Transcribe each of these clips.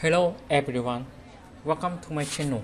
Hello everyone, welcome to my channel.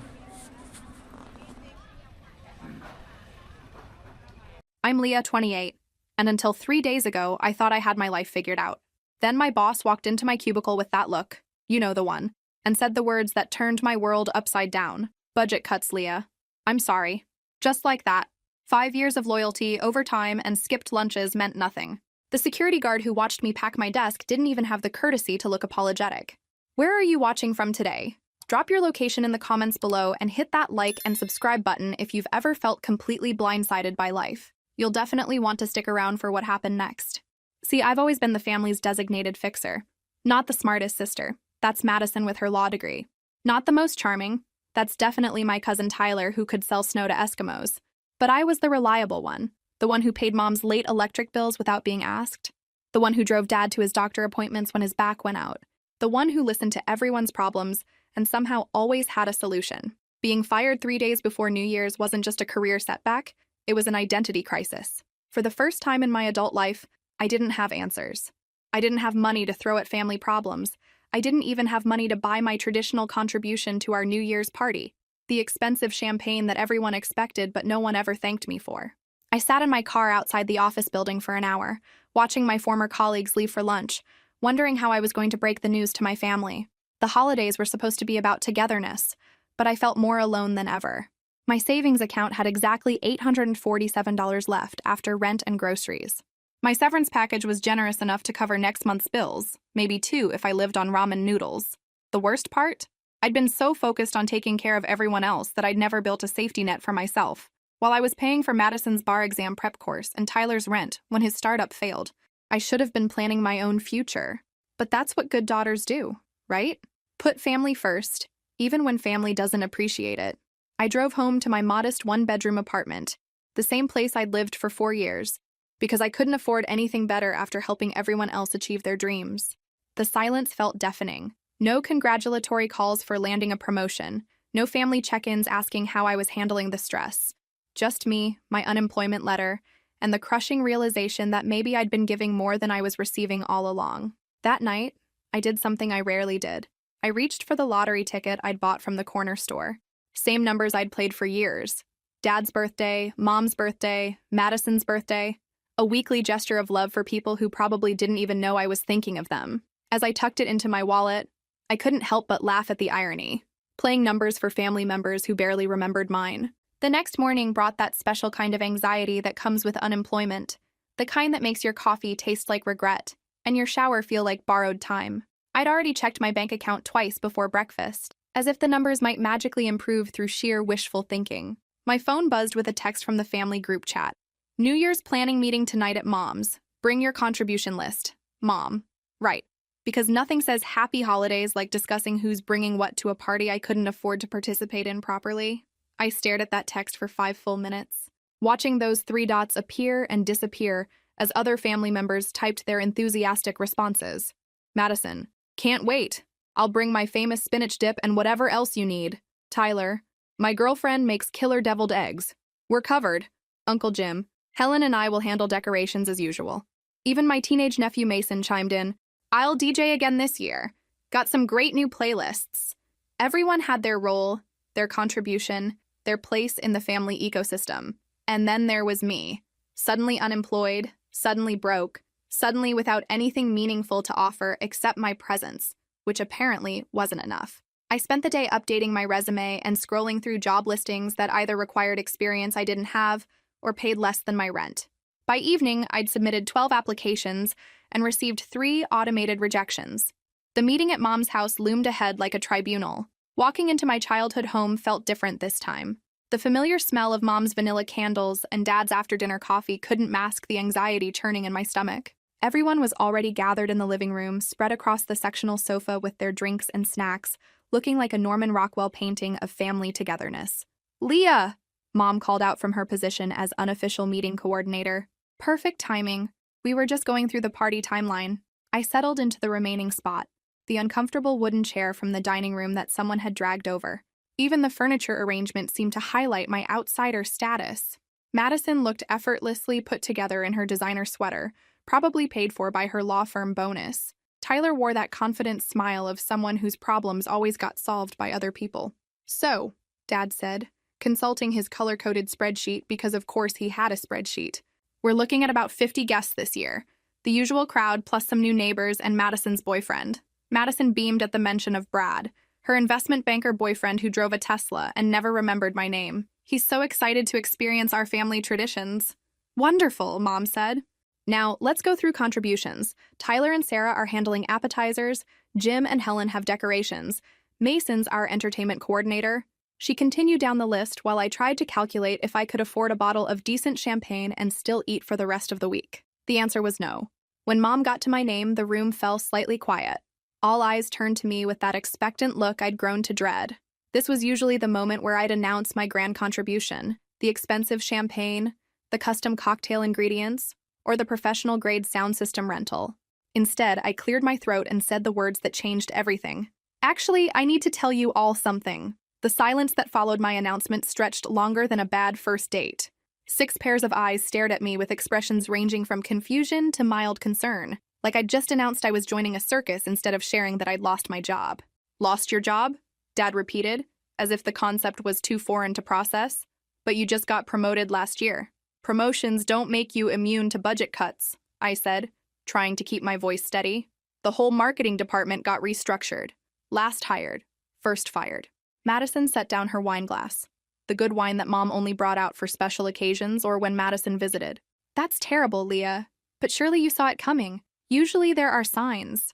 I'm Leah, 28, and until 3 days ago, I thought I had my life figured out. Then my boss walked into my cubicle with that look, you know the one, and said the words that turned my world upside down. Budget cuts, Leah. I'm sorry. Just like that. 5 years of loyalty, overtime, and skipped lunches meant nothing. The security guard who watched me pack my desk didn't even have the courtesy to look apologetic. Where are you watching from today? Drop your location in the comments below and hit that like and subscribe button if you've ever felt completely blindsided by life. You'll definitely want to stick around for what happened next. See, I've always been the family's designated fixer. Not the smartest sister. That's Madison with her law degree. Not the most charming. That's definitely my cousin Tyler who could sell snow to Eskimos. But I was the reliable one. The one who paid mom's late electric bills without being asked. The one who drove dad to his doctor appointments when his back went out. The one who listened to everyone's problems and somehow always had a solution. Being fired 3 days before New Year's wasn't just a career setback, it was an identity crisis. For the first time in my adult life, I didn't have answers. I didn't have money to throw at family problems. I didn't even have money to buy my traditional contribution to our New Year's party, the expensive champagne that everyone expected but no one ever thanked me for. I sat in my car outside the office building for an hour, watching my former colleagues leave for lunch, wondering how I was going to break the news to my family. The holidays were supposed to be about togetherness, but I felt more alone than ever. My savings account had exactly $847 left after rent and groceries. My severance package was generous enough to cover next month's bills, maybe two if I lived on ramen noodles. The worst part? I'd been so focused on taking care of everyone else that I'd never built a safety net for myself. While I was paying for Madison's bar exam prep course and Tyler's rent when his startup failed, I should have been planning my own future. But that's what good daughters do, right? Put family first, even when family doesn't appreciate it. I drove home to my modest one-bedroom apartment, the same place I'd lived for 4 years, because I couldn't afford anything better after helping everyone else achieve their dreams. The silence felt deafening. No congratulatory calls for landing a promotion, no family check-ins asking how I was handling the stress. Just me, my unemployment letter, and the crushing realization that maybe I'd been giving more than I was receiving all along. That night, I did something I rarely did. I reached for the lottery ticket I'd bought from the corner store. Same numbers I'd played for years. Dad's birthday, Mom's birthday, Madison's birthday. A weekly gesture of love for people who probably didn't even know I was thinking of them. As I tucked it into my wallet, I couldn't help but laugh at the irony. Playing numbers for family members who barely remembered mine. The next morning brought that special kind of anxiety that comes with unemployment. The kind that makes your coffee taste like regret, and your shower feel like borrowed time. I'd already checked my bank account twice before breakfast, as if the numbers might magically improve through sheer wishful thinking. My phone buzzed with a text from the family group chat. New Year's planning meeting tonight at Mom's. Bring your contribution list. Mom. Right. Because nothing says happy holidays like discussing who's bringing what to a party I couldn't afford to participate in properly. I stared at that text for 5 full minutes, watching those 3 dots appear and disappear as other family members typed their enthusiastic responses. Madison. Can't wait. I'll bring my famous spinach dip and whatever else you need. Tyler. My girlfriend makes killer deviled eggs. We're covered. Uncle Jim. Helen and I will handle decorations as usual. Even my teenage nephew Mason chimed in. I'll DJ again this year. Got some great new playlists. Everyone had their role, their contribution, their place in the family ecosystem. And then there was me. Suddenly unemployed, suddenly broke, suddenly without anything meaningful to offer except my presence, which apparently wasn't enough. I spent the day updating my resume and scrolling through job listings that either required experience I didn't have or paid less than my rent. By evening, I'd submitted 12 applications and received 3 automated rejections. The meeting at Mom's house loomed ahead like a tribunal. Walking into my childhood home felt different this time. The familiar smell of Mom's vanilla candles and Dad's after-dinner coffee couldn't mask the anxiety churning in my stomach. Everyone was already gathered in the living room, spread across the sectional sofa with their drinks and snacks, looking like a Norman Rockwell painting of family togetherness. Leah! Mom called out from her position as unofficial meeting coordinator. Perfect timing. We were just going through the party timeline. I settled into the remaining spot, the uncomfortable wooden chair from the dining room that someone had dragged over. Even the furniture arrangement seemed to highlight my outsider status. Madison looked effortlessly put together in her designer sweater, probably paid for by her law firm bonus. Tyler wore that confident smile of someone whose problems always got solved by other people. So, Dad said, consulting his color-coded spreadsheet because of course he had a spreadsheet. We're looking at about 50 guests this year. The usual crowd plus some new neighbors and Madison's boyfriend. Madison beamed at the mention of Brad, her investment banker boyfriend who drove a Tesla and never remembered my name. He's so excited to experience our family traditions. Wonderful, Mom said. Now, let's go through contributions. Tyler and Sarah are handling appetizers. Jim and Helen have decorations. Mason's our entertainment coordinator. She continued down the list while I tried to calculate if I could afford a bottle of decent champagne and still eat for the rest of the week. The answer was no. When Mom got to my name, the room fell slightly quiet. All eyes turned to me with that expectant look I'd grown to dread. This was usually the moment where I'd announce my grand contribution, the expensive champagne, the custom cocktail ingredients, or the professional-grade sound system rental. Instead, I cleared my throat and said the words that changed everything. Actually, I need to tell you all something. The silence that followed my announcement stretched longer than a bad first date. 6 pairs of eyes stared at me with expressions ranging from confusion to mild concern, like I'd just announced I was joining a circus instead of sharing that I'd lost my job. Lost your job? Dad repeated, as if the concept was too foreign to process. But you just got promoted last year. Promotions don't make you immune to budget cuts, I said, trying to keep my voice steady. The whole marketing department got restructured. Last hired, first fired. Madison set down her wine glass, the good wine that Mom only brought out for special occasions or when Madison visited. That's terrible, Leah. But surely you saw it coming. Usually there are signs.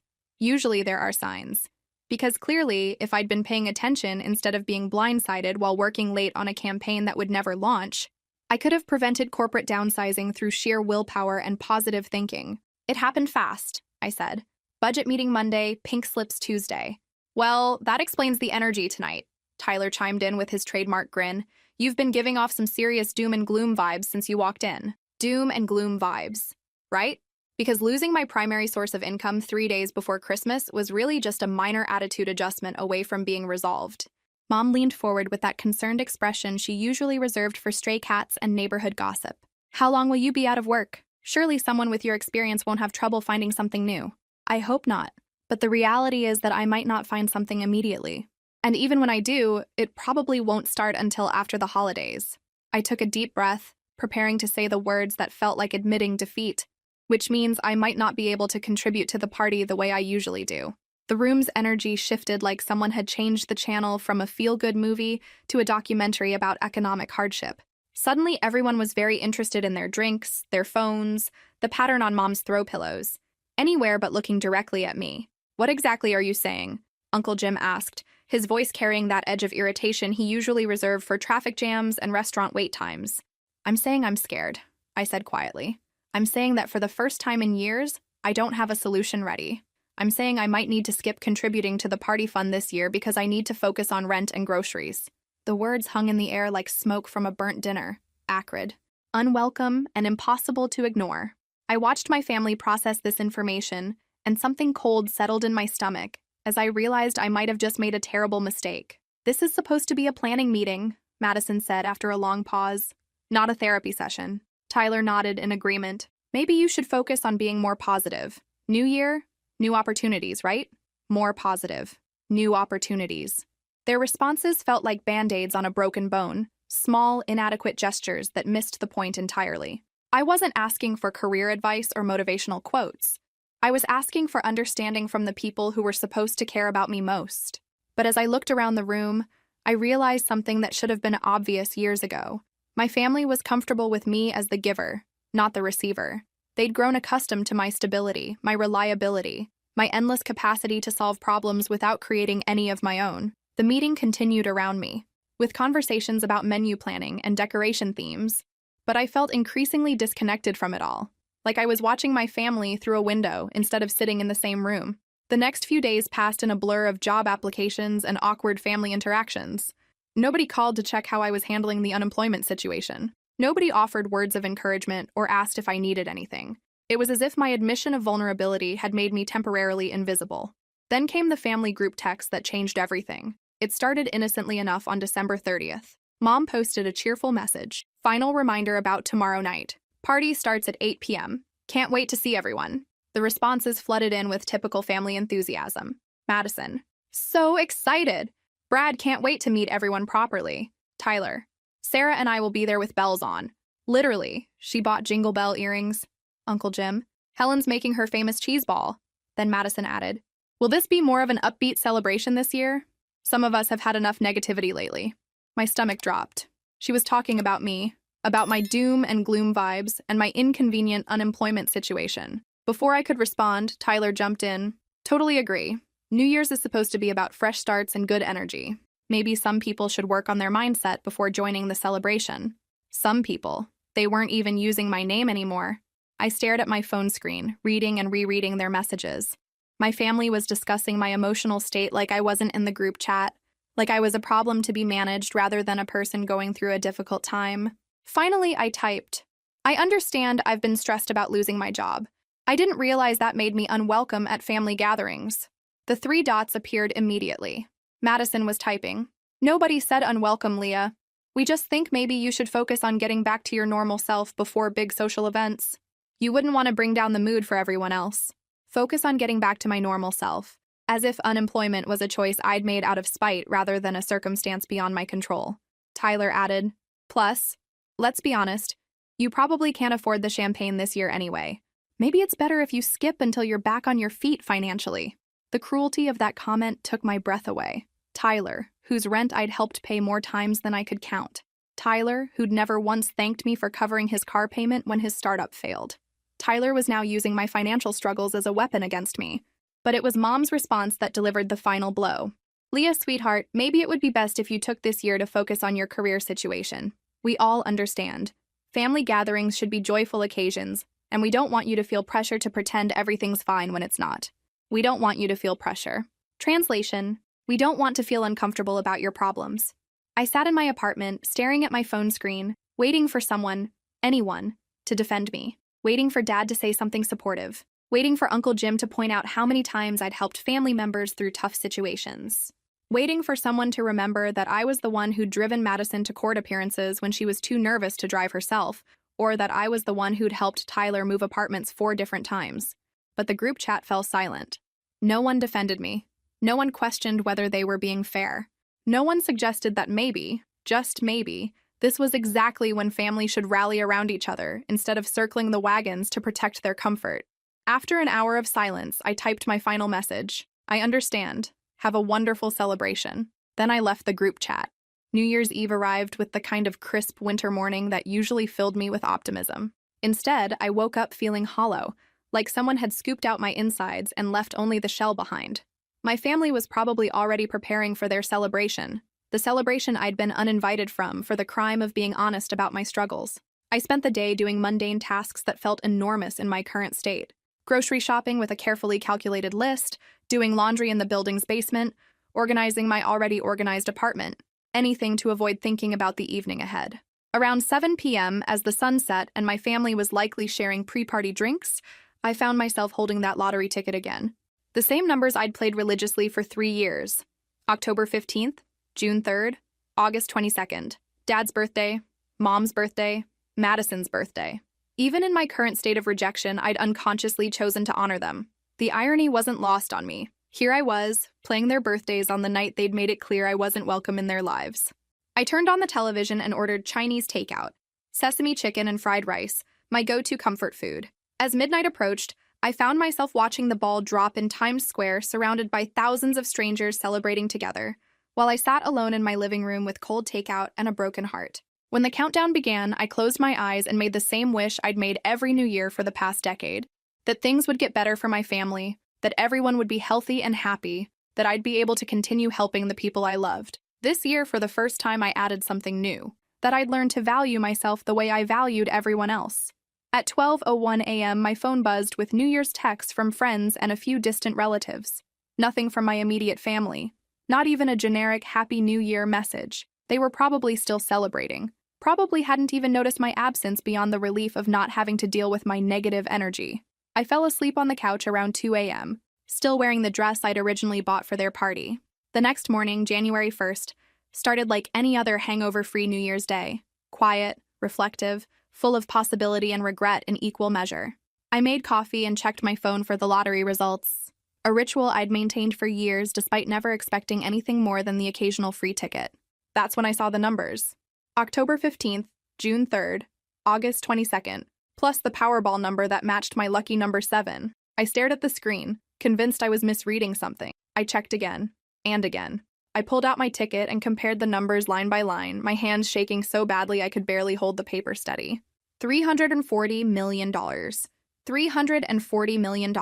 Because clearly, if I'd been paying attention instead of being blindsided while working late on a campaign that would never launch, I could have prevented corporate downsizing through sheer willpower and positive thinking. It happened fast, I said. Budget meeting Monday, pink slips Tuesday. Well, that explains the energy tonight, Tyler chimed in with his trademark grin. You've been giving off some serious doom and gloom vibes since you walked in. Doom and gloom vibes, right? Because losing my primary source of income 3 days before Christmas was really just a minor attitude adjustment away from being resolved. Mom leaned forward with that concerned expression she usually reserved for stray cats and neighborhood gossip. How long will you be out of work? Surely someone with your experience won't have trouble finding something new. I hope not. But the reality is that I might not find something immediately. And even when I do, it probably won't start until after the holidays. I took a deep breath, preparing to say the words that felt like admitting defeat, which means I might not be able to contribute to the party the way I usually do. The room's energy shifted like someone had changed the channel from a feel-good movie to a documentary about economic hardship. Suddenly, everyone was very interested in their drinks, their phones, the pattern on Mom's throw pillows. Anywhere but looking directly at me. What exactly are you saying? Uncle Jim asked, his voice carrying that edge of irritation he usually reserved for traffic jams and restaurant wait times. I'm saying I'm scared, I said quietly. I'm saying that for the first time in years, I don't have a solution ready. I'm saying I might need to skip contributing to the party fund this year because I need to focus on rent and groceries. The words hung in the air like smoke from a burnt dinner, acrid, unwelcome, and impossible to ignore. I watched my family process this information, and something cold settled in my stomach as I realized I might have just made a terrible mistake. This is supposed to be a planning meeting, Madison said after a long pause. Not a therapy session. Tyler nodded in agreement. Maybe you should focus on being more positive. New year, new opportunities, right? More positive. New opportunities. Their responses felt like band-aids on a broken bone, small, inadequate gestures that missed the point entirely. I wasn't asking for career advice or motivational quotes. I was asking for understanding from the people who were supposed to care about me most. But as I looked around the room, I realized something that should have been obvious years ago. My family was comfortable with me as the giver, not the receiver. They'd grown accustomed to my stability, my reliability, my endless capacity to solve problems without creating any of my own. The meeting continued around me, with conversations about menu planning and decoration themes, but I felt increasingly disconnected from it all, like I was watching my family through a window instead of sitting in the same room. The next few days passed in a blur of job applications and awkward family interactions. Nobody called to check how I was handling the unemployment situation. Nobody offered words of encouragement or asked if I needed anything. It was as if my admission of vulnerability had made me temporarily invisible. Then came the family group text that changed everything. It started innocently enough on December 30th. Mom posted a cheerful message. Final reminder about tomorrow night. Party starts at 8 p.m. Can't wait to see everyone. The responses flooded in with typical family enthusiasm. Madison: so excited! Brad can't wait to meet everyone properly. Tyler: Sarah and I will be there with bells on. Literally, she bought jingle bell earrings. Uncle Jim: Helen's making her famous cheese ball. Then Madison added: will this be more of an upbeat celebration this year? Some of us have had enough negativity lately. My stomach dropped. She was talking about me, about my doom and gloom vibes, and my inconvenient unemployment situation. Before I could respond, Tyler jumped in. Totally agree. New Year's is supposed to be about fresh starts and good energy. Maybe some people should work on their mindset before joining the celebration. Some people. They weren't even using my name anymore. I stared at my phone screen, reading and rereading their messages. My family was discussing my emotional state like I wasn't in the group chat, like I was a problem to be managed rather than a person going through a difficult time. Finally, I typed, I understand I've been stressed about losing my job. I didn't realize that made me unwelcome at family gatherings. The 3 dots appeared immediately. Madison was typing. Nobody said unwelcome, Leah. We just think maybe you should focus on getting back to your normal self before big social events. You wouldn't want to bring down the mood for everyone else. Focus on getting back to my normal self. As if unemployment was a choice I'd made out of spite rather than a circumstance beyond my control. Tyler added, plus, let's be honest, you probably can't afford the champagne this year anyway. Maybe it's better if you skip until you're back on your feet financially. The cruelty of that comment took my breath away. Tyler, whose rent I'd helped pay more times than I could count. Tyler, who'd never once thanked me for covering his car payment when his startup failed. Tyler was now using my financial struggles as a weapon against me. But it was Mom's response that delivered the final blow. Leah, sweetheart, maybe it would be best if you took this year to focus on your career situation. We all understand. Family gatherings should be joyful occasions, and we don't want you to feel pressure to pretend everything's fine when it's not. We don't want you to feel pressure. Translation: we don't want to feel uncomfortable about your problems. I sat in my apartment, staring at my phone screen, waiting for someone, anyone, to defend me. Waiting for Dad to say something supportive. Waiting for Uncle Jim to point out how many times I'd helped family members through tough situations. Waiting for someone to remember that I was the one who'd driven Madison to court appearances when she was too nervous to drive herself, or that I was the one who'd helped Tyler move apartments 4 different times. But the group chat fell silent. No one defended me. No one questioned whether they were being fair. No one suggested that maybe, just maybe, this was exactly when family should rally around each other instead of circling the wagons to protect their comfort. After an hour of silence, I typed my final message. I understand. Have a wonderful celebration. Then I left the group chat. New Year's Eve arrived with the kind of crisp winter morning that usually filled me with optimism. Instead, I woke up feeling hollow, like someone had scooped out my insides and left only the shell behind. My family was probably already preparing for their celebration, the celebration I'd been uninvited from for the crime of being honest about my struggles. I spent the day doing mundane tasks that felt enormous in my current state. Grocery shopping with a carefully calculated list, doing laundry in the building's basement, organizing my already organized apartment, anything to avoid thinking about the evening ahead. Around 7 p.m., as the sun set and my family was likely sharing pre-party drinks, I found myself holding that lottery ticket again. The same numbers I'd played religiously for 3 years. October 15th, June 3rd, August 22nd, Dad's birthday, Mom's birthday, Madison's birthday. Even in my current state of rejection, I'd unconsciously chosen to honor them. The irony wasn't lost on me. Here I was, playing their birthdays on the night they'd made it clear I wasn't welcome in their lives. I turned on the television and ordered Chinese takeout, sesame chicken and fried rice, my go-to comfort food. As midnight approached, I found myself watching the ball drop in Times Square surrounded by thousands of strangers celebrating together, while I sat alone in my living room with cold takeout and a broken heart. When the countdown began, I closed my eyes and made the same wish I'd made every New Year for the past decade. That things would get better for my family, that everyone would be healthy and happy, that I'd be able to continue helping the people I loved. This year, for the first time, I added something new, that I'd learned to value myself the way I valued everyone else. At 12:01 a.m., my phone buzzed with New Year's texts from friends and a few distant relatives. Nothing from my immediate family. Not even a generic Happy New Year message. They were probably still celebrating. Probably hadn't even noticed my absence beyond the relief of not having to deal with my negative energy. I fell asleep on the couch around 2 a.m., still wearing the dress I'd originally bought for their party. The next morning, January 1st, started like any other hangover-free New Year's Day. Quiet, reflective, full of possibility and regret in equal measure. I made coffee and checked my phone for the lottery results, a ritual I'd maintained for years despite never expecting anything more than the occasional free ticket. That's when I saw the numbers. October 15th, June 3rd, August 22nd, plus the Powerball number that matched my lucky number 7. I stared at the screen, convinced I was misreading something. I checked again, and again. I pulled out my ticket and compared the numbers line by line, my hands shaking so badly I could barely hold the paper steady. $340 million. $340 million.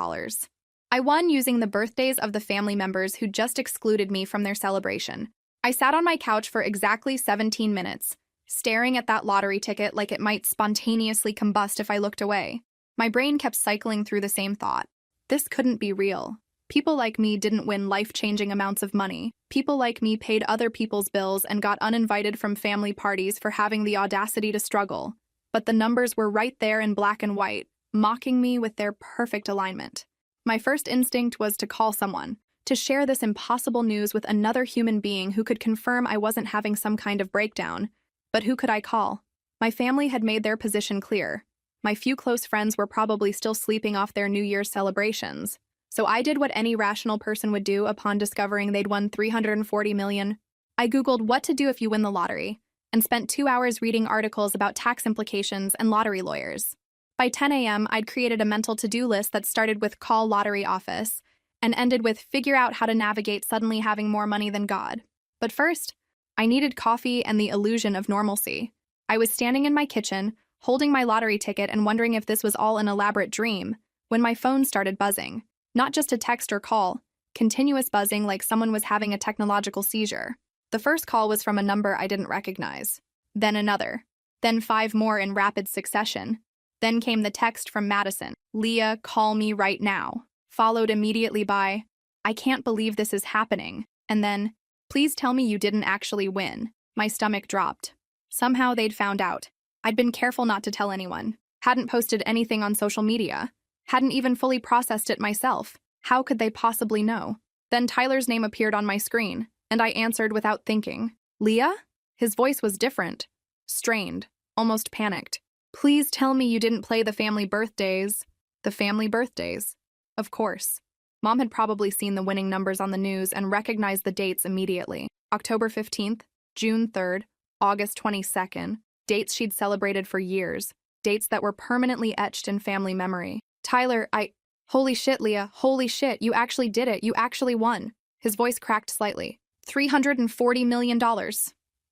I won using the birthdays of the family members who just excluded me from their celebration. I sat on my couch for exactly 17 minutes, staring at that lottery ticket like it might spontaneously combust if I looked away. My brain kept cycling through the same thought. This couldn't be real. People like me didn't win life-changing amounts of money. People like me paid other people's bills and got uninvited from family parties for having the audacity to struggle. But the numbers were right there in black and white, mocking me with their perfect alignment. My first instinct was to call someone, to share this impossible news with another human being who could confirm I wasn't having some kind of breakdown. But who could I call? My family had made their position clear. My few close friends were probably still sleeping off their New Year's celebrations. So I did what any rational person would do upon discovering they'd won $340 million. I Googled what to do if you win the lottery, and spent 2 hours reading articles about tax implications and lottery lawyers. By 10 a.m., I'd created a mental to-do list that started with call lottery office and ended with figure out how to navigate suddenly having more money than God. But first, I needed coffee and the illusion of normalcy. I was standing in my kitchen, holding my lottery ticket and wondering if this was all an elaborate dream, when my phone started buzzing. Not just a text or call, continuous buzzing like someone was having a technological seizure. The first call was from a number I didn't recognize. Then another. Then 5 more in rapid succession. Then came the text from Madison. Leah, call me right now. Followed immediately by, I can't believe this is happening. And then, please tell me you didn't actually win. My stomach dropped. Somehow they'd found out. I'd been careful not to tell anyone. Hadn't posted anything on social media. Hadn't even fully processed it myself. How could they possibly know? Then Tyler's name appeared on my screen, and I answered without thinking. Leah? His voice was different. Strained. Almost panicked. Please tell me you didn't play the family birthdays. The family birthdays. Of course. Mom had probably seen the winning numbers on the news and recognized the dates immediately. October 15th, June 3rd, August 22nd. Dates she'd celebrated for years. Dates that were permanently etched in family memory. Tyler, Holy shit, Leah. Holy shit, you actually did it. You actually won. His voice cracked slightly. $340 million.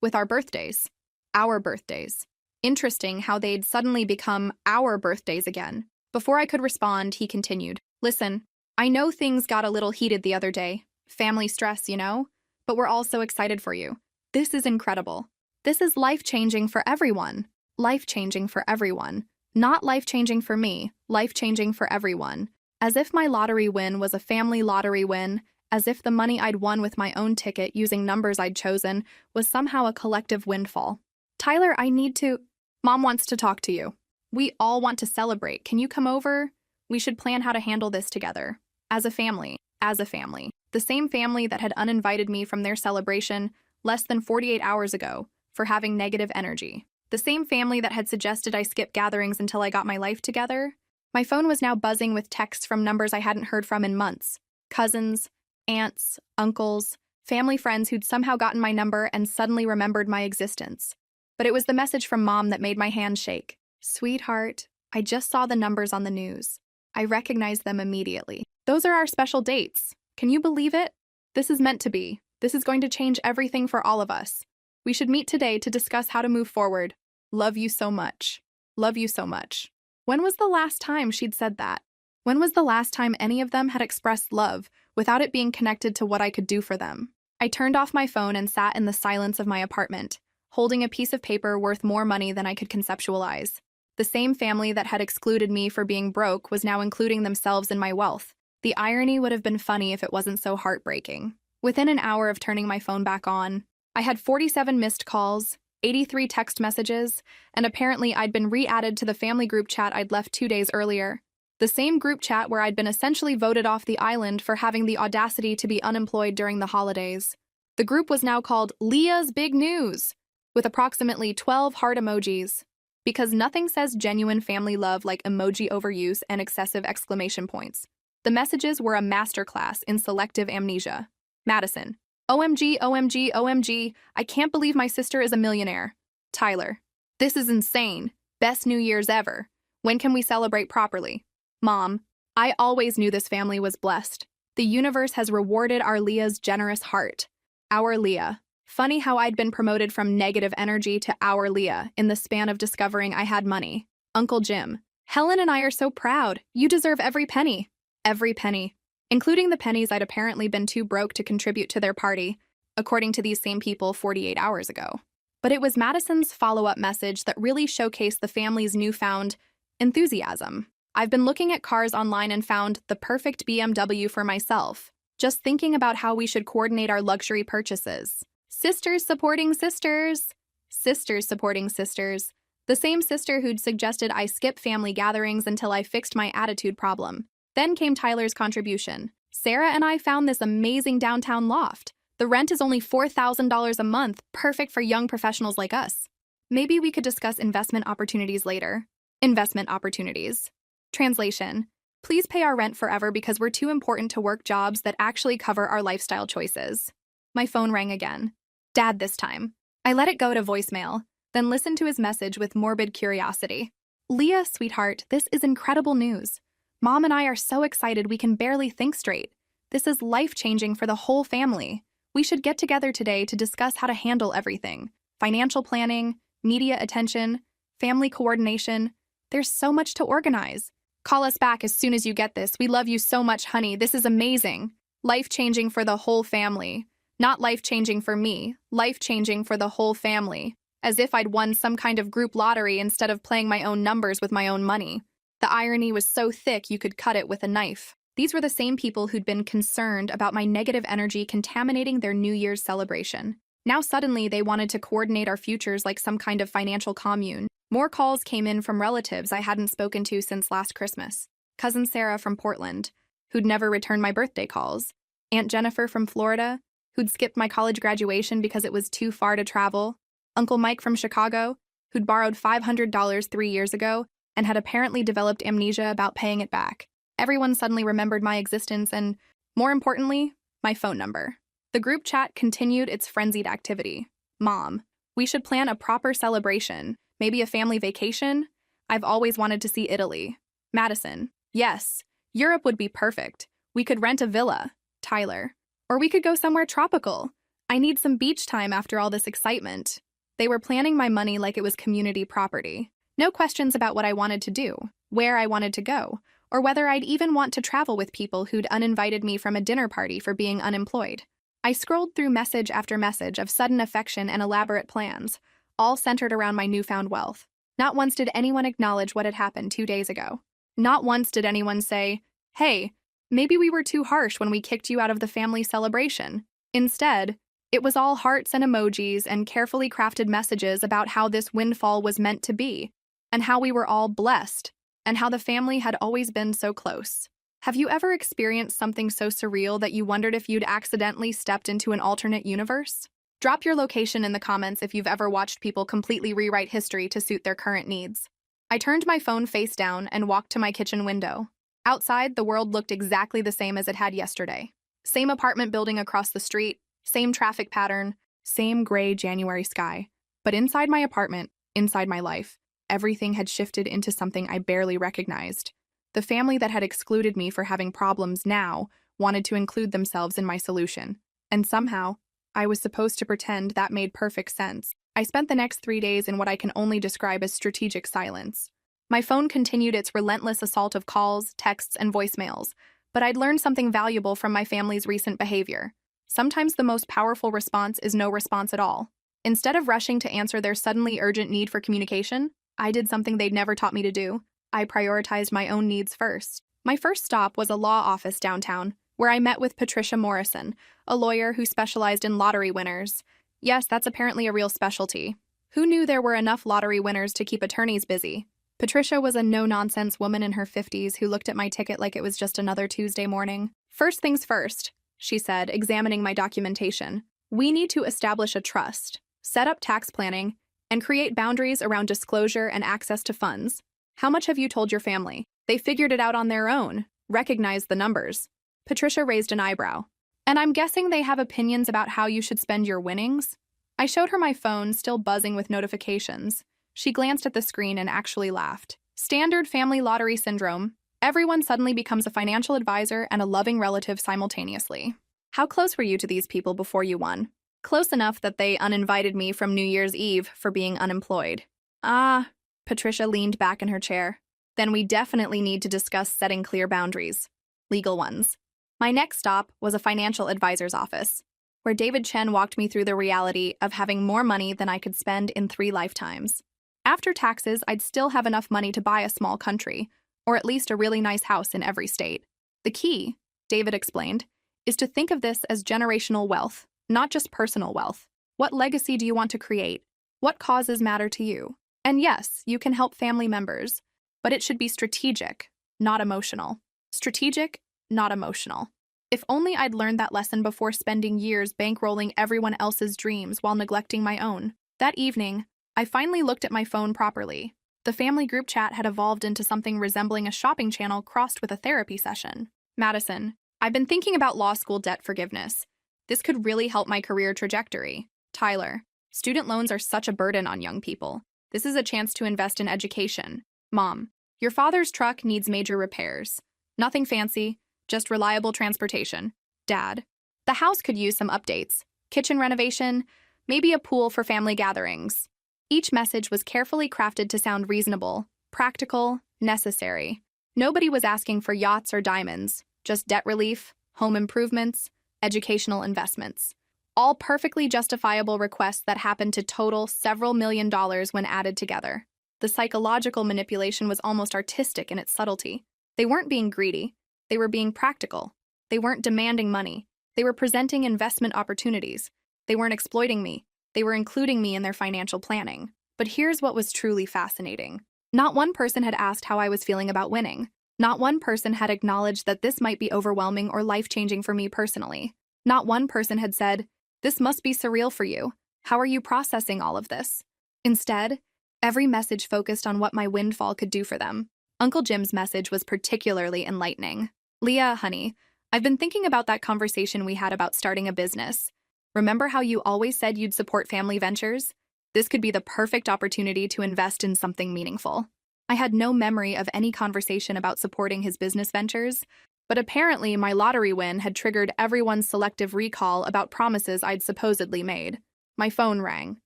With our birthdays. Our birthdays. Interesting how they'd suddenly become our birthdays again. Before I could respond, he continued. Listen, I know things got a little heated the other day. Family stress, you know? But we're all so excited for you. This is incredible. This is life-changing for everyone. Life-changing for everyone. Not life-changing for me, life-changing for everyone. As if my lottery win was a family lottery win, as if the money I'd won with my own ticket using numbers I'd chosen was somehow a collective windfall. Tyler, I need to... Mom wants to talk to you. We all want to celebrate. Can you come over? We should plan how to handle this together. As a family. As a family. The same family that had uninvited me from their celebration less than 48 hours ago for having negative energy. The same family that had suggested I skip gatherings until I got my life together. My phone was now buzzing with texts from numbers I hadn't heard from in months. Cousins, aunts, uncles, family friends who'd somehow gotten my number and suddenly remembered my existence. But it was the message from Mom that made my hand shake. Sweetheart, I just saw the numbers on the news. I recognized them immediately. Those are our special dates. Can you believe it? This is meant to be. This is going to change everything for all of us. We should meet today to discuss how to move forward. Love you so much. Love you so much. When was the last time she'd said that? When was the last time any of them had expressed love without it being connected to what I could do for them? I turned off my phone and sat in the silence of my apartment, holding a piece of paper worth more money than I could conceptualize. The same family that had excluded me for being broke was now including themselves in my wealth. The irony would have been funny if it wasn't so heartbreaking. Within an hour of turning my phone back on, I had 47 missed calls, 83 text messages, and apparently I'd been re-added to the family group chat I'd left 2 days earlier. The same group chat where I'd been essentially voted off the island for having the audacity to be unemployed during the holidays. The group was now called Leah's Big News, with approximately 12 heart emojis. because nothing says genuine family love like emoji overuse and excessive exclamation points. The messages were a masterclass in selective amnesia. Madison. OMG, OMG, OMG, I can't believe my sister is a millionaire. Tyler. This is insane. Best New Year's ever. When can we celebrate properly? Mom. I always knew this family was blessed. The universe has rewarded our Leah's generous heart. Our Leah. Funny how I'd been promoted from negative energy to our Leah in the span of discovering I had money. Uncle Jim. Helen and I are so proud. You deserve every penny. Every penny. Including the pennies I'd apparently been too broke to contribute to their party, according to these same people 48 hours ago. But it was Madison's follow-up message that really showcased the family's newfound enthusiasm. I've been looking at cars online and found the perfect BMW for myself, just thinking about how we should coordinate our luxury purchases. Sisters supporting sisters. Sisters supporting sisters. The same sister who'd suggested I skip family gatherings until I fixed my attitude problem. Then came Tyler's contribution. Sarah and I found this amazing downtown loft. The rent is only $4,000 a month, perfect for young professionals like us. Maybe we could discuss investment opportunities later. Investment opportunities. Translation. Please pay our rent forever because we're too important to work jobs that actually cover our lifestyle choices. My phone rang again. Dad this time. I let it go to voicemail, then listened to his message with morbid curiosity. Leah, sweetheart, this is incredible news. Mom and I are so excited we can barely think straight. This is life-changing for the whole family. We should get together today to discuss how to handle everything. Financial planning, media attention, family coordination. There's so much to organize. Call us back as soon as you get this. We love you so much, honey. This is amazing. Life-changing for the whole family. Not life-changing for me. Life-changing for the whole family. As if I'd won some kind of group lottery instead of playing my own numbers with my own money. The irony was so thick you could cut it with a knife. These were the same people who'd been concerned about my negative energy contaminating their New Year's celebration. Now suddenly they wanted to coordinate our futures like some kind of financial commune. More calls came in from relatives I hadn't spoken to since last Christmas. Cousin Sarah from Portland, who'd never returned my birthday calls. Aunt Jennifer from Florida, who'd skipped my college graduation because it was too far to travel. Uncle Mike from Chicago, who'd borrowed $500 3 years ago and had apparently developed amnesia about paying it back. Everyone suddenly remembered my existence and, more importantly, my phone number. The group chat continued its frenzied activity. Mom, we should plan a proper celebration, maybe a family vacation? I've always wanted to see Italy. Madison, yes, Europe would be perfect. We could rent a villa. Tyler, or we could go somewhere tropical. I need some beach time after all this excitement. They were planning my money like it was community property. No questions about what I wanted to do, where I wanted to go, or whether I'd even want to travel with people who'd uninvited me from a dinner party for being unemployed. I scrolled through message after message of sudden affection and elaborate plans, all centered around my newfound wealth. Not once did anyone acknowledge what had happened 2 days ago. Not once did anyone say, hey, maybe we were too harsh when we kicked you out of the family celebration. Instead, it was all hearts and emojis and carefully crafted messages about how this windfall was meant to be, and how we were all blessed, and how the family had always been so close. Have you ever experienced something so surreal that you wondered if you'd accidentally stepped into an alternate universe? Drop your location in the comments if you've ever watched people completely rewrite history to suit their current needs. I turned my phone face down and walked to my kitchen window. Outside, the world looked exactly the same as it had yesterday. Same apartment building across the street, same traffic pattern, same gray January sky. But inside my apartment, inside my life, everything had shifted into something I barely recognized. The family that had excluded me for having problems now wanted to include themselves in my solution. And somehow, I was supposed to pretend that made perfect sense. I spent the next 3 days in what I can only describe as strategic silence. My phone continued its relentless assault of calls, texts, and voicemails, but I'd learned something valuable from my family's recent behavior. Sometimes the most powerful response is no response at all. Instead of rushing to answer their suddenly urgent need for communication, I did something they'd never taught me to do. I prioritized my own needs first. My first stop was a law office downtown, where I met with Patricia Morrison, a lawyer who specialized in lottery winners. Yes, that's apparently a real specialty. Who knew there were enough lottery winners to keep attorneys busy? Patricia was a no-nonsense woman in her 50s who looked at my ticket like it was just another Tuesday morning. First things first, she said, examining my documentation. We need to establish a trust, set up tax planning, and create boundaries around disclosure and access to funds. How much have you told your family? They figured it out on their own. Recognize the numbers. Patricia raised an eyebrow. And I'm guessing they have opinions about how you should spend your winnings? I showed her my phone, still buzzing with notifications. She glanced at the screen and actually laughed. Standard family lottery syndrome. Everyone suddenly becomes a financial advisor and a loving relative simultaneously. How close were you to these people before you won? Close enough that they uninvited me from New Year's Eve for being unemployed. Ah, Patricia leaned back in her chair. Then we definitely need to discuss setting clear boundaries. Legal ones. My next stop was a financial advisor's office, where David Chen walked me through the reality of having more money than I could spend in 3 lifetimes. After taxes, I'd still have enough money to buy a small country, or at least a really nice house in every state. The key, David explained, is to think of this as generational wealth, not just personal wealth. What legacy do you want to create? What causes matter to you? And yes, you can help family members, but it should be strategic, not emotional. Strategic, not emotional. If only I'd learned that lesson before spending years bankrolling everyone else's dreams while neglecting my own. That evening, I finally looked at my phone properly. The family group chat had evolved into something resembling a shopping channel crossed with a therapy session. Madison, I've been thinking about law school debt forgiveness. This could really help my career trajectory. Tyler, student loans are such a burden on young people. This is a chance to invest in education. Mom, your father's truck needs major repairs. Nothing fancy, just reliable transportation. Dad, the house could use some updates. Kitchen renovation, maybe a pool for family gatherings. Each message was carefully crafted to sound reasonable, practical, necessary. Nobody was asking for yachts or diamonds, just debt relief, home improvements, educational investments. All perfectly justifiable requests that happened to total several $1,000,000 when added together. The psychological manipulation was almost artistic in its subtlety. They weren't being greedy. They were being practical. They weren't demanding money. They were presenting investment opportunities. They weren't exploiting me. They were including me in their financial planning. But here's what was truly fascinating. Not one person had asked how I was feeling about winning. Not one person had acknowledged that this might be overwhelming or life-changing for me personally. Not one person had said, "This must be surreal for you. How are you processing all of this?" Instead, every message focused on what my windfall could do for them. Uncle Jim's message was particularly enlightening. "Leah, honey, I've been thinking about that conversation we had about starting a business. Remember how you always said you'd support family ventures? This could be the perfect opportunity to invest in something meaningful." I had no memory of any conversation about supporting his business ventures, but apparently my lottery win had triggered everyone's selective recall about promises I'd supposedly made. My phone rang.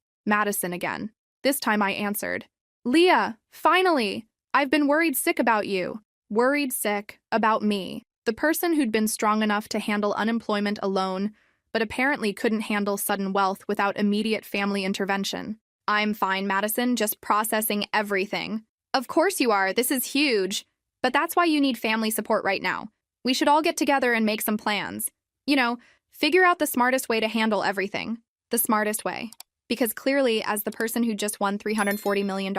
Madison again. This time I answered. "Leah, finally! I've been worried sick about you." Worried sick about me, the person who'd been strong enough to handle unemployment alone, but apparently couldn't handle sudden wealth without immediate family intervention. "I'm fine, Madison, just processing everything." "Of course you are, this is huge. But that's why you need family support right now. We should all get together and make some plans. You know, figure out the smartest way to handle everything." The smartest way. Because clearly, as the person who just won $340 million,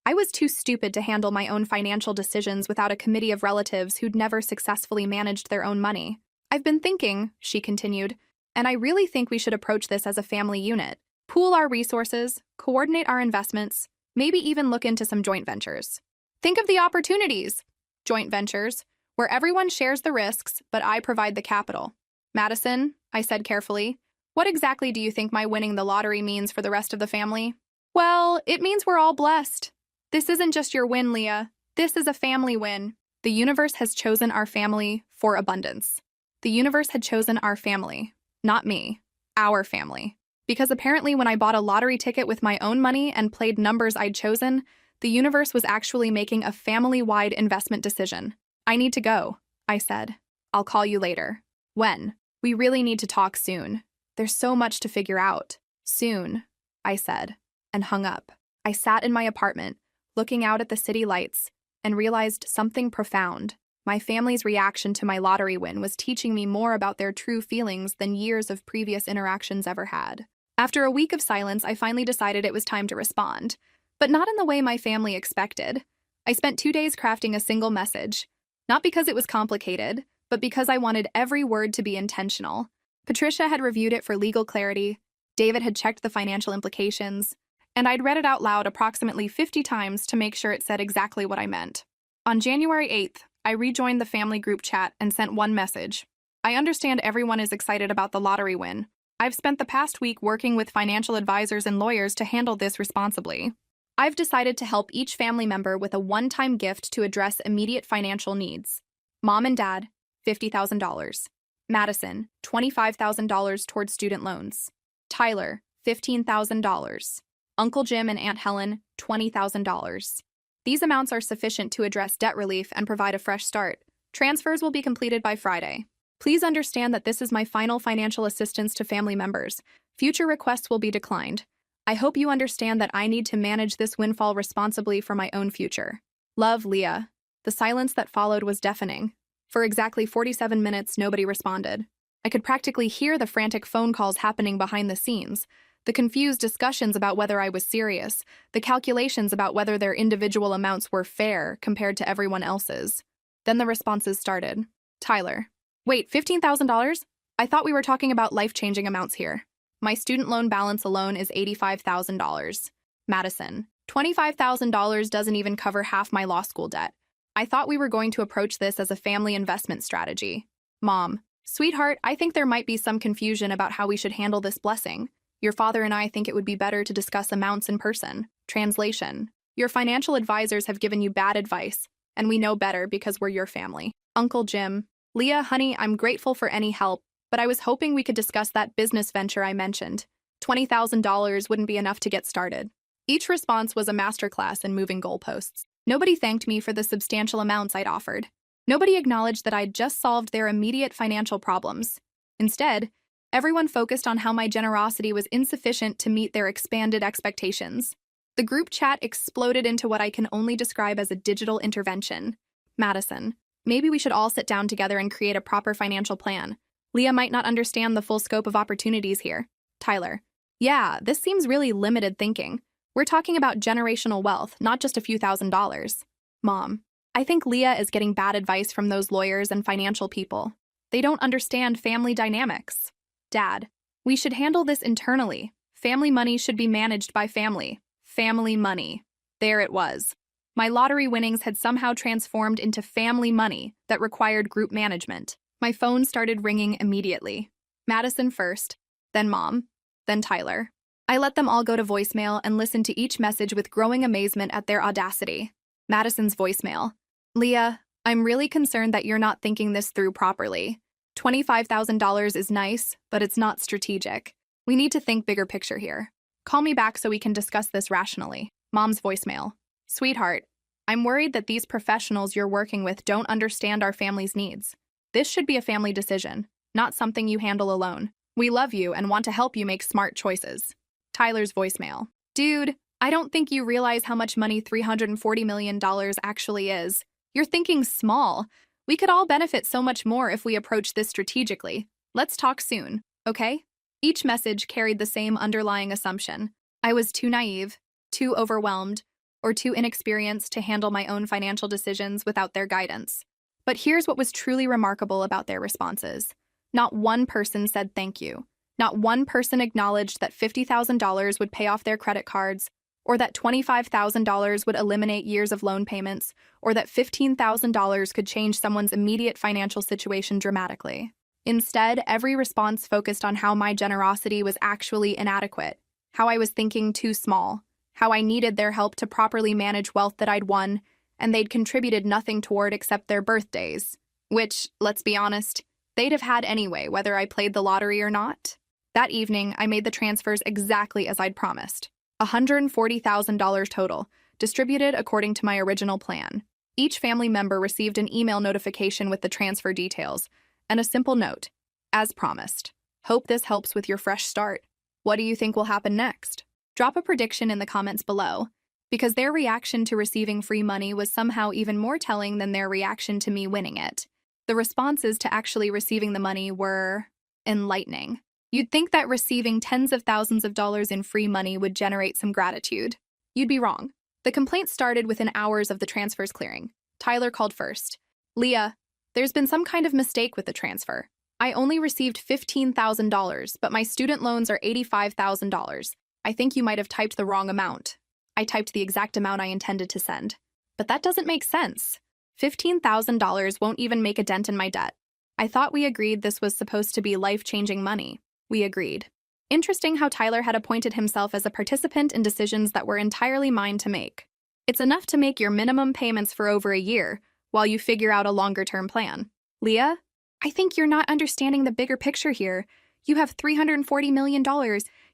I was too stupid to handle my own financial decisions without a committee of relatives who'd never successfully managed their own money. "I've been thinking," she continued, "and I really think we should approach this as a family unit. Pool our resources, coordinate our investments, maybe even look into some joint ventures. Think of the opportunities. Joint ventures, where everyone shares the risks, but I provide the capital." "Madison," I said carefully, "what exactly do you think my winning the lottery means for the rest of the family?" "Well, it means we're all blessed. This isn't just your win, Leah. This is a family win. The universe has chosen our family for abundance." The universe had chosen our family, not me, our family. Because apparently when I bought a lottery ticket with my own money and played numbers I'd chosen, the universe was actually making a family-wide investment decision. "I need to go," I said. "I'll call you later." "When?" "We really need to talk soon. There's so much to figure out." "Soon," I said, and hung up. I sat in my apartment, looking out at the city lights, and realized something profound. My family's reaction to my lottery win was teaching me more about their true feelings than years of previous interactions ever had. After a week of silence, I finally decided it was time to respond, but not in the way my family expected. I spent 2 days crafting a single message, not because it was complicated, but because I wanted every word to be intentional. Patricia had reviewed it for legal clarity, David had checked the financial implications, and I'd read it out loud approximately 50 times to make sure it said exactly what I meant. On January 8th, I rejoined the family group chat and sent one message. I understand everyone is excited about the lottery win. I've spent the past week working with financial advisors and lawyers to handle this responsibly. I've decided to help each family member with a one-time gift to address immediate financial needs. Mom and Dad, $50,000. Madison, $25,000 towards student loans. Tyler, $15,000. Uncle Jim and Aunt Helen, $20,000. These amounts are sufficient to address debt relief and provide a fresh start. Transfers will be completed by Friday. Please understand that this is my final financial assistance to family members. Future requests will be declined. I hope you understand that I need to manage this windfall responsibly for my own future. Love, Leah. The silence that followed was deafening. For exactly 47 minutes, nobody responded. I could practically hear the frantic phone calls happening behind the scenes, the confused discussions about whether I was serious, the calculations about whether their individual amounts were fair compared to everyone else's. Then the responses started. Tyler. Wait, $15,000? I thought we were talking about life-changing amounts here. My student loan balance alone is $85,000. Madison. $25,000 doesn't even cover half my law school debt. I thought we were going to approach this as a family investment strategy. Mom. Sweetheart, I think there might be some confusion about how we should handle this blessing. Your father and I think it would be better to discuss amounts in person. Translation. Your financial advisors have given you bad advice, and we know better because we're your family. Uncle Jim. Leah, honey, I'm grateful for any help, but I was hoping we could discuss that business venture I mentioned. $20,000 wouldn't be enough to get started. Each response was a masterclass in moving goalposts. Nobody thanked me for the substantial amounts I'd offered. Nobody acknowledged that I'd just solved their immediate financial problems. Instead, everyone focused on how my generosity was insufficient to meet their expanded expectations. The group chat exploded into what I can only describe as a digital intervention. Madison. Maybe we should all sit down together and create a proper financial plan. Leah might not understand the full scope of opportunities here. Tyler. Yeah, this seems really limited thinking. We're talking about generational wealth, not just a few $1,000s. Mom. I think Leah is getting bad advice from those lawyers and financial people. They don't understand family dynamics. Dad. We should handle this internally. Family money should be managed by family. Family money. There it was. My lottery winnings had somehow transformed into family money that required group management. My phone started ringing immediately. Madison first, then Mom, then Tyler. I let them all go to voicemail and listened to each message with growing amazement at their audacity. Madison's voicemail. Leah, I'm really concerned that you're not thinking this through properly. $25,000 is nice, but it's not strategic. We need to think bigger picture here. Call me back so we can discuss this rationally. Mom's voicemail. Sweetheart, I'm worried that these professionals you're working with don't understand our family's needs. This should be a family decision, not something you handle alone. We love you and want to help you make smart choices. Tyler's voicemail. Dude, I don't think you realize how much money $340 million actually is. You're thinking small. We could all benefit so much more if we approach this strategically. Let's talk soon, okay? Each message carried the same underlying assumption. I was too naive, too overwhelmed, or too inexperienced to handle my own financial decisions without their guidance. But here's what was truly remarkable about their responses. Not one person said thank you. Not one person acknowledged that $50,000 would pay off their credit cards, or that $25,000 would eliminate years of loan payments, or that $15,000 could change someone's immediate financial situation dramatically. Instead, every response focused on how my generosity was actually inadequate, how I was thinking too small, how I needed their help to properly manage wealth that I'd won, and they'd contributed nothing toward except their birthdays, which, let's be honest, they'd have had anyway, whether I played the lottery or not. That evening, I made the transfers exactly as I'd promised. $140,000 total, distributed according to my original plan. Each family member received an email notification with the transfer details, and a simple note, as promised. Hope this helps with your fresh start. What do you think will happen next? Drop a prediction in the comments below, because their reaction to receiving free money was somehow even more telling than their reaction to me winning it. The responses to actually receiving the money were enlightening. You'd think that receiving tens of thousands of dollars in free money would generate some gratitude. You'd be wrong. The complaint started within hours of the transfers clearing. Tyler called first. Leah, there's been some kind of mistake with the transfer. I only received $15,000, but my student loans are $85,000. I think you might have typed the wrong amount. I typed the exact amount I intended to send. But that doesn't make sense. $15,000 won't even make a dent in my debt. I thought we agreed this was supposed to be life-changing money. We agreed. Interesting how Tyler had appointed himself as a participant in decisions that were entirely mine to make. It's enough to make your minimum payments for over a year while you figure out a longer-term plan. Leah, I think you're not understanding the bigger picture here. You have $340 million.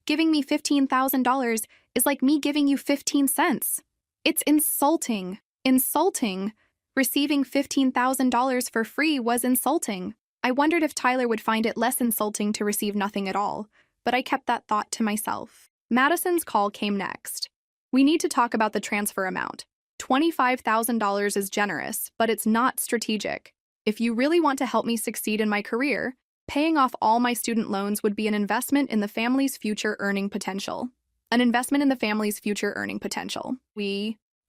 Giving me $15,000 is like me giving you 15 cents. It's insulting. Insulting. Receiving $15,000 for free was insulting. I wondered if Tyler would find it less insulting to receive nothing at all, but I kept that thought to myself. Madison's call came next. We need to talk about the transfer amount. $25,000 is generous, but it's not strategic. If you really want to help me succeed in my career, paying off all my student loans would be an investment in the family's future earning potential. An investment in the family's future earning potential.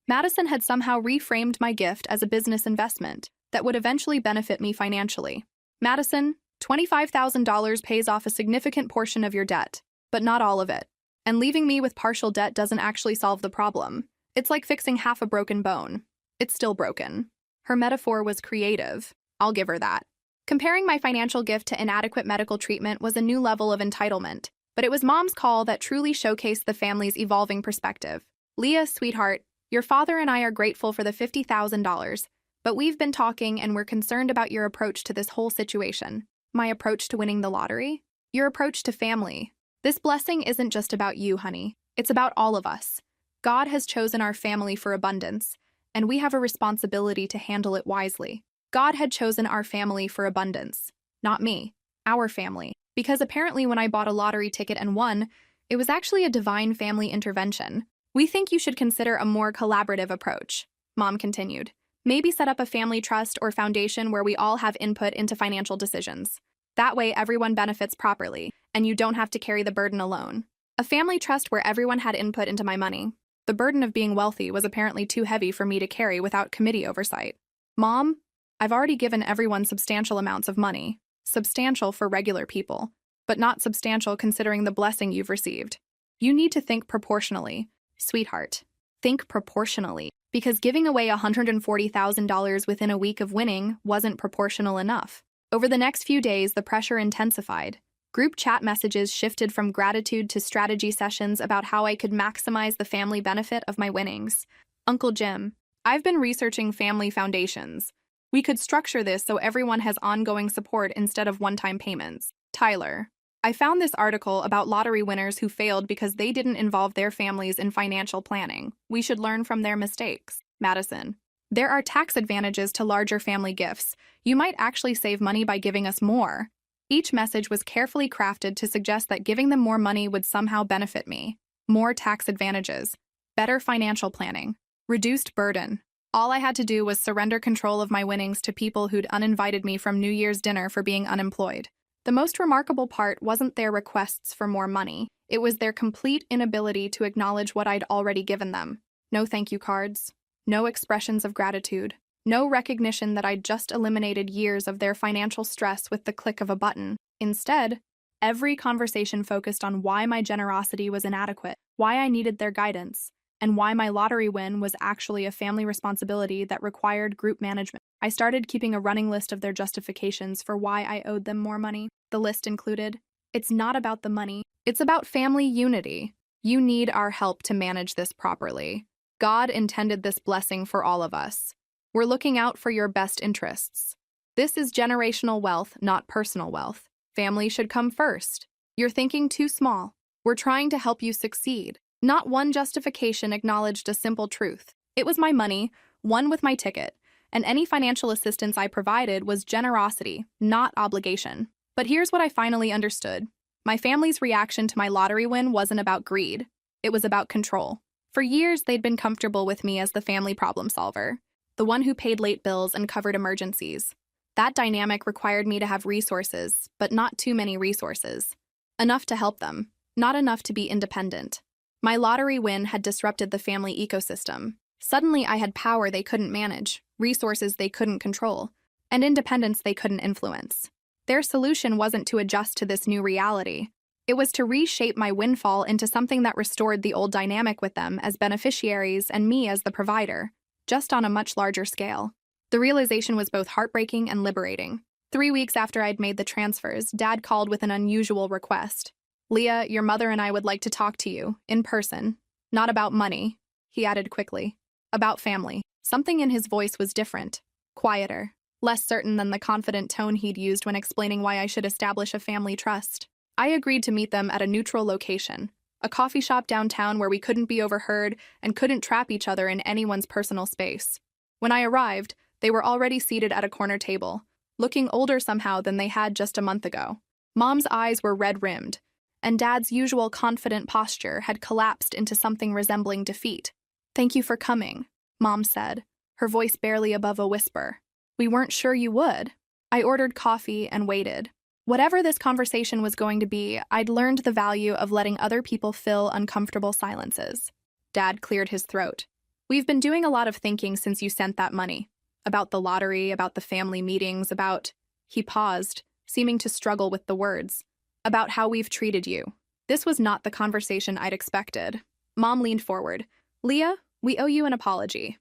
Madison had somehow reframed my gift as a business investment that would eventually benefit me financially. Madison, $25,000 pays off a significant portion of your debt, but not all of it. And leaving me with partial debt doesn't actually solve the problem. It's like fixing half a broken bone. It's still broken. Her metaphor was creative. I'll give her that. Comparing my financial gift to inadequate medical treatment was a new level of entitlement, but it was Mom's call that truly showcased the family's evolving perspective. Leah, sweetheart, your father and I are grateful for the $50,000, but we've been talking and we're concerned about your approach to this whole situation. My approach to winning the lottery? Your approach to family. This blessing isn't just about you, honey. It's about all of us. God has chosen our family for abundance, and we have a responsibility to handle it wisely. God had chosen our family for abundance, not me, our family. Because apparently when I bought a lottery ticket and won, it was actually a divine family intervention. We think you should consider a more collaborative approach, Mom continued. Maybe set up a family trust or foundation where we all have input into financial decisions. That way everyone benefits properly, and you don't have to carry the burden alone. A family trust where everyone had input into my money. The burden of being wealthy was apparently too heavy for me to carry without committee oversight. Mom, I've already given everyone substantial amounts of money. Substantial for regular people, but not substantial considering the blessing you've received. You need to think proportionally. Sweetheart, think proportionally, because giving away $140,000 within a week of winning wasn't proportional enough. Over the next few days, the pressure intensified. Group chat messages shifted from gratitude to strategy sessions about how I could maximize the family benefit of my winnings. Uncle Jim, I've been researching family foundations. We could structure this so everyone has ongoing support instead of one-time payments. Tyler, I found this article about lottery winners who failed because they didn't involve their families in financial planning. We should learn from their mistakes. Madison, there are tax advantages to larger family gifts. You might actually save money by giving us more. Each message was carefully crafted to suggest that giving them more money would somehow benefit me. More tax advantages. Better financial planning. Reduced burden. All I had to do was surrender control of my winnings to people who'd uninvited me from New Year's dinner for being unemployed. The most remarkable part wasn't their requests for more money. It was their complete inability to acknowledge what I'd already given them. No thank you cards. No expressions of gratitude. No recognition that I'd just eliminated years of their financial stress with the click of a button. Instead, every conversation focused on why my generosity was inadequate, why I needed their guidance, and why my lottery win was actually a family responsibility that required group management. I started keeping a running list of their justifications for why I owed them more money. The list included, it's not about the money, it's about family unity. You need our help to manage this properly. God intended this blessing for all of us. We're looking out for your best interests. This is generational wealth, not personal wealth. Family should come first. You're thinking too small. We're trying to help you succeed. Not one justification acknowledged a simple truth. It was my money, won with my ticket, and any financial assistance I provided was generosity, not obligation. But here's what I finally understood. My family's reaction to my lottery win wasn't about greed. It was about control. For years, they'd been comfortable with me as the family problem solver, the one who paid late bills and covered emergencies. That dynamic required me to have resources, but not too many resources. Enough to help them, not enough to be independent. My lottery win had disrupted the family ecosystem. Suddenly, I had power they couldn't manage, resources they couldn't control, and independence they couldn't influence. Their solution wasn't to adjust to this new reality. It was to reshape my windfall into something that restored the old dynamic with them as beneficiaries and me as the provider, just on a much larger scale. The realization was both heartbreaking and liberating. 3 weeks after I'd made the transfers, Dad called with an unusual request. "Leah, your mother and I would like to talk to you, in person. Not about money," he added quickly. "About family." Something in his voice was different, quieter, less certain than the confident tone he'd used when explaining why I should establish a family trust. I agreed to meet them at a neutral location, a coffee shop downtown where we couldn't be overheard and couldn't trap each other in anyone's personal space. When I arrived, they were already seated at a corner table, looking older somehow than they had just a month ago. Mom's eyes were red-rimmed, and Dad's usual confident posture had collapsed into something resembling defeat. "Thank you for coming," Mom said, her voice barely above a whisper. "We weren't sure you would." I ordered coffee and waited. Whatever this conversation was going to be, I'd learned the value of letting other people fill uncomfortable silences. Dad cleared his throat. "We've been doing a lot of thinking since you sent that money. About the lottery, about the family meetings, about—" He paused, seeming to struggle with the words. "About how we've treated you." This was not the conversation I'd expected. Mom leaned forward. "Leah, we owe you an apology."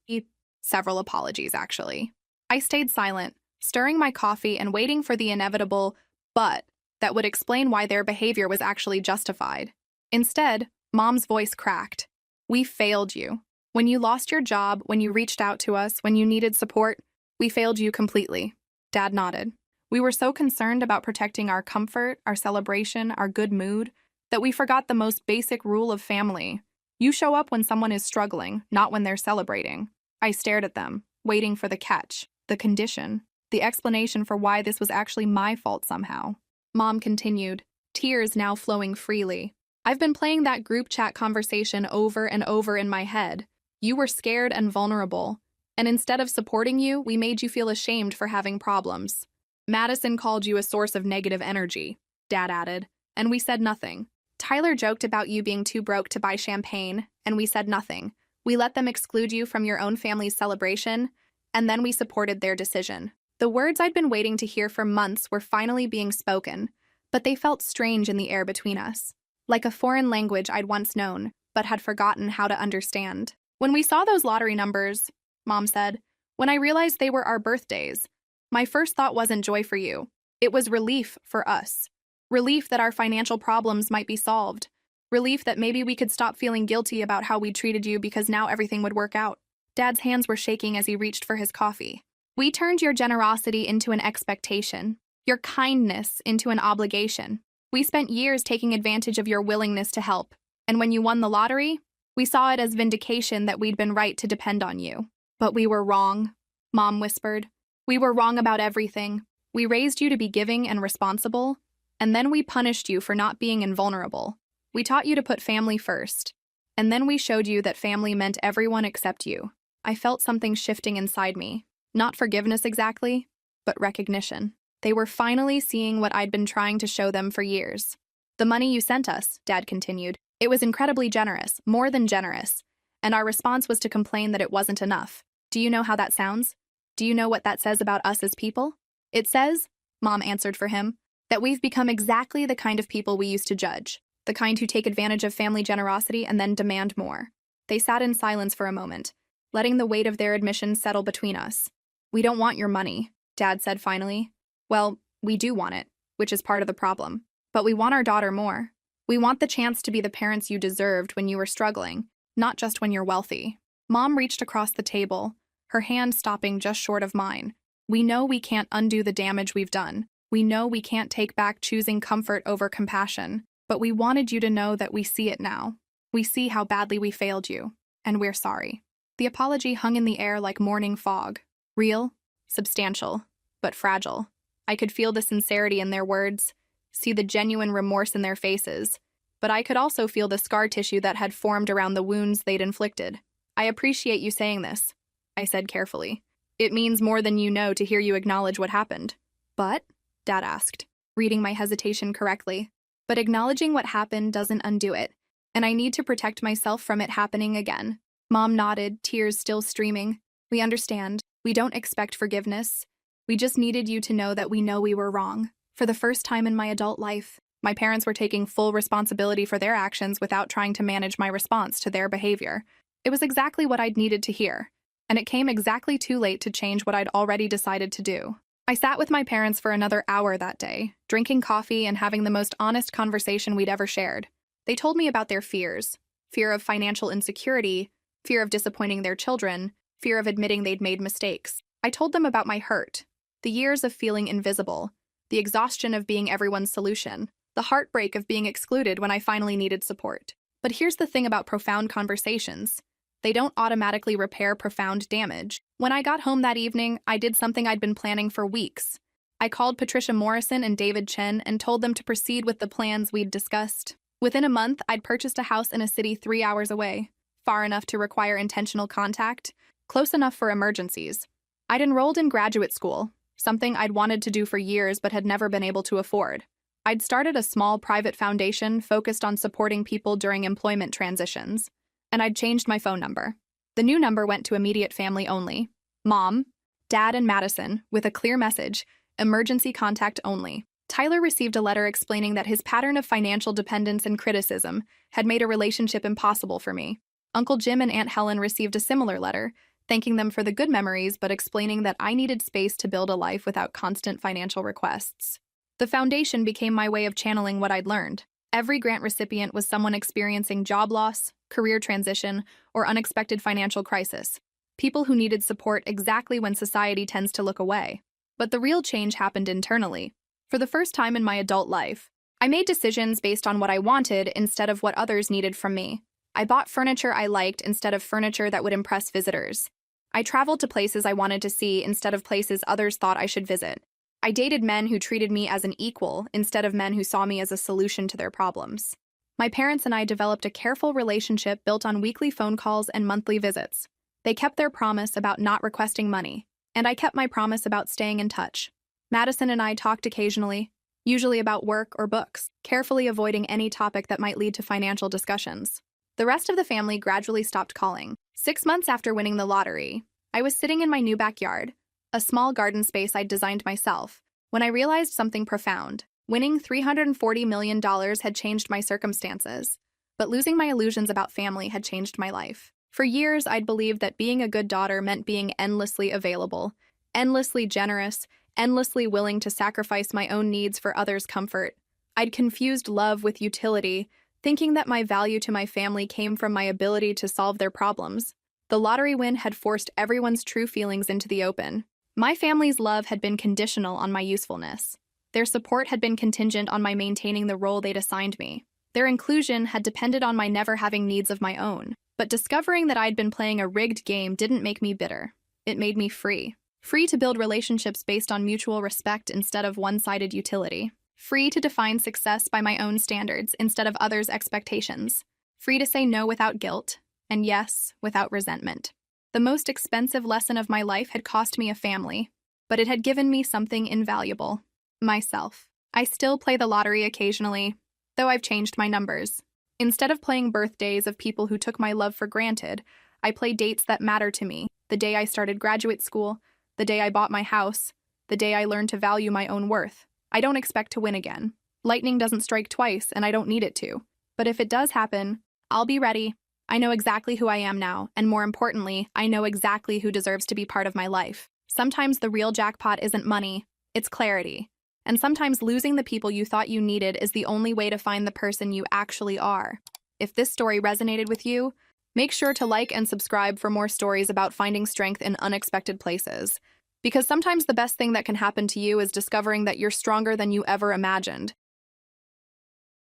Several apologies, actually. I stayed silent, stirring my coffee and waiting for the inevitable "but" that would explain why their behavior was actually justified. Instead, Mom's voice cracked. "We failed you. When you lost your job, when you reached out to us, when you needed support, we failed you completely." Dad nodded. "We were so concerned about protecting our comfort, our celebration, our good mood, that we forgot the most basic rule of family. You show up when someone is struggling, not when they're celebrating." I stared at them, waiting for the catch, the condition, the explanation for why this was actually my fault somehow. Mom continued, tears now flowing freely. "I've been playing that group chat conversation over and over in my head. You were scared and vulnerable, and instead of supporting you, we made you feel ashamed for having problems. Madison called you a source of negative energy," Dad added, "and we said nothing. Tyler joked about you being too broke to buy champagne, and we said nothing. We let them exclude you from your own family's celebration, and then we supported their decision." The words I'd been waiting to hear for months were finally being spoken, but they felt strange in the air between us, like a foreign language I'd once known, but had forgotten how to understand. "When we saw those lottery numbers," Mom said, "when I realized they were our birthdays, my first thought wasn't joy for you. It was relief for us. Relief that our financial problems might be solved. Relief that maybe we could stop feeling guilty about how we treated you because now everything would work out." Dad's hands were shaking as he reached for his coffee. "We turned your generosity into an expectation, your kindness into an obligation. We spent years taking advantage of your willingness to help, and when you won the lottery, we saw it as vindication that we'd been right to depend on you. But we were wrong," Mom whispered. "We were wrong about everything. We raised you to be giving and responsible, and then we punished you for not being invulnerable. We taught you to put family first, and then we showed you that family meant everyone except you." I felt something shifting inside me. Not forgiveness exactly, but recognition. They were finally seeing what I'd been trying to show them for years. "The money you sent us," Dad continued, "it was incredibly generous, more than generous, and our response was to complain that it wasn't enough. Do you know how that sounds? Do you know what that says about us as people? It says," Mom answered for him, "that we've become exactly the kind of people we used to judge, the kind who take advantage of family generosity and then demand more." They sat in silence for a moment, letting the weight of their admission settle between us. "We don't want your money," Dad said finally. "Well, we do want it, which is part of the problem. But we want our daughter more. We want the chance to be the parents you deserved when you were struggling, not just when you're wealthy." Mom reached across the table, her hand stopping just short of mine. "We know we can't undo the damage we've done. We know we can't take back choosing comfort over compassion, but we wanted you to know that we see it now. We see how badly we failed you, and we're sorry." The apology hung in the air like morning fog. Real, substantial, but fragile. I could feel the sincerity in their words, see the genuine remorse in their faces, but I could also feel the scar tissue that had formed around the wounds they'd inflicted. "I appreciate you saying this," I said carefully. "It means more than you know to hear you acknowledge what happened." "But?" Dad asked, reading my hesitation correctly. "But acknowledging what happened doesn't undo it, and I need to protect myself from it happening again." Mom nodded, tears still streaming. "We understand. We don't expect forgiveness. We just needed you to know that we know we were wrong. For the first time in my adult life, My parents were taking full responsibility for their actions without trying to manage my response to their behavior. It was exactly what I'd needed to hear, and it came exactly too late to change what I'd already decided to do. I sat with my parents for another hour that day, drinking coffee and having the most honest conversation we'd ever shared. They told me about their fears: fear of financial insecurity, fear of disappointing their children, fear of admitting they'd made mistakes. I told them about my hurt, the years of feeling invisible, the exhaustion of being everyone's solution, the heartbreak of being excluded when I finally needed support. But here's the thing about profound conversations: they don't automatically repair profound damage. When I got home that evening, I did something I'd been planning for weeks. I called Patricia Morrison and David Chen and told them to proceed with the plans we'd discussed. Within a month, I'd purchased a house in a city 3 hours away, far enough to require intentional contact, close enough for emergencies. I'd enrolled in graduate school, something I'd wanted to do for years but had never been able to afford. I'd started a small private foundation focused on supporting people during employment transitions, and I'd changed my phone number. The new number went to immediate family only: Mom, Dad, and Madison, with a clear message: emergency contact only. Tyler received a letter explaining that his pattern of financial dependence and criticism had made a relationship impossible for me. Uncle Jim and Aunt Helen received a similar letter, thanking them for the good memories but explaining that I needed space to build a life without constant financial requests. The foundation became my way of channeling what I'd learned. Every grant recipient was someone experiencing job loss, career transition, or unexpected financial crisis. People who needed support exactly when society tends to look away. But the real change happened internally. For the first time in my adult life, I made decisions based on what I wanted instead of what others needed from me. I bought furniture I liked instead of furniture that would impress visitors. I traveled to places I wanted to see instead of places others thought I should visit. I dated men who treated me as an equal instead of men who saw me as a solution to their problems. My parents and I developed a careful relationship built on weekly phone calls and monthly visits. They kept their promise about not requesting money, and I kept my promise about staying in touch. Madison and I talked occasionally, usually about work or books, carefully avoiding any topic that might lead to financial discussions. The rest of the family gradually stopped calling. 6 months after winning the lottery, I was sitting in my new backyard, a small garden space I'd designed myself, when I realized something profound. Winning $340 million had changed my circumstances, but losing my illusions about family had changed my life. For years, I'd believed that being a good daughter meant being endlessly available, endlessly generous, endlessly willing to sacrifice my own needs for others' comfort. I'd confused love with utility, thinking that my value to my family came from my ability to solve their problems. The lottery win had forced everyone's true feelings into the open. My family's love had been conditional on my usefulness. Their support had been contingent on my maintaining the role they'd assigned me. Their inclusion had depended on my never having needs of my own. But discovering that I'd been playing a rigged game didn't make me bitter. It made me free. Free to build relationships based on mutual respect instead of one-sided utility. Free to define success by my own standards instead of others' expectations. Free to say no without guilt, and yes without resentment. The most expensive lesson of my life had cost me a family, but it had given me something invaluable: myself. I still play the lottery occasionally, though I've changed my numbers. Instead of playing birthdays of people who took my love for granted, I play dates that matter to me: the day I started graduate school, the day I bought my house, the day I learned to value my own worth. I don't expect to win again. Lightning doesn't strike twice, and I don't need it to. But if it does happen, I'll be ready. I know exactly who I am now, and more importantly, I know exactly who deserves to be part of my life. Sometimes the real jackpot isn't money, it's clarity. And sometimes losing the people you thought you needed is the only way to find the person you actually are. If this story resonated with you, make sure to like and subscribe for more stories about finding strength in unexpected places. Because sometimes the best thing that can happen to you is discovering that you're stronger than you ever imagined.